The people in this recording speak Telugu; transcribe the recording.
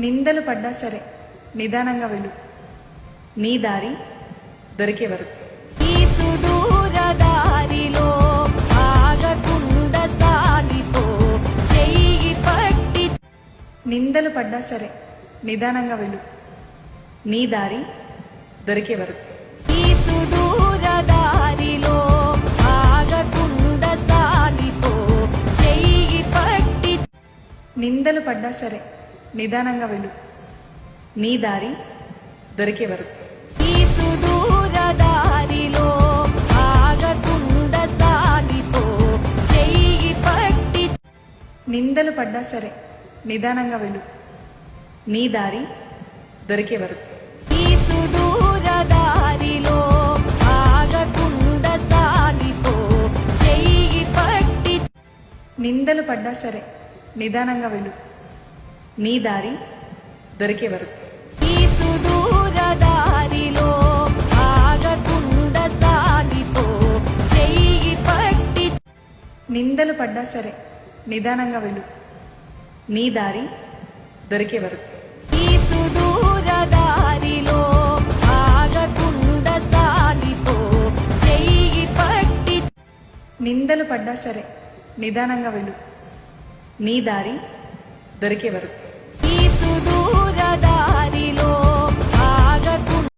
నిందలు పడ్డా సరే నిదానంగా వెళ్ళు, నీ దారి దొరికే వరకు. ఈ సుదూర దారిలో ఆగకుండా సాగిపో, చెయ్యి పట్టి. నిందలు పడ్డా సరే నిదానంగా వెళ్ళు, నీ దారి దొరికే వరకు. ఈ సుదూర దారిలో ఆగకుండా సాగిపో, చెయ్యి పట్టి. నిందలు పడ్డా సరే నిదానంగా వెళ్ళు, నీ దారి దొరికే వరకు. ఈ సుదూర దారిలో ఆగకుండా సాగిపో, చెయ్యి పట్టి. నిందలు పడ్డా సరే నిదానంగా వెళ్ళు, నీ దారి దొరికే వరకు. ఈ సుదూర దారిలో ఆగకుండా సాగిపో, చెయ్యి పట్టి. నిందలు పడ్డా సరే నిదానంగా వెళ్ళు, నీ దారి దొరికే వరకు. ఈ సుదూర దారిలో ఆగకుండా సాగిపో, చెయ్యి పట్టి. నిందలు పడ్డా సరే నిదానంగా వెళ్ళు, నీ దారి దొరికే వరకు. ఈ సుదూర దారిలో ఆగకుండా సాగిపో, చెయ్యి పట్టి. నిందలు పడ్డా సరే నిదానంగా వెళ్ళు, నీ దారి దొరికే వరకు. ఈ సుదూర దారిలో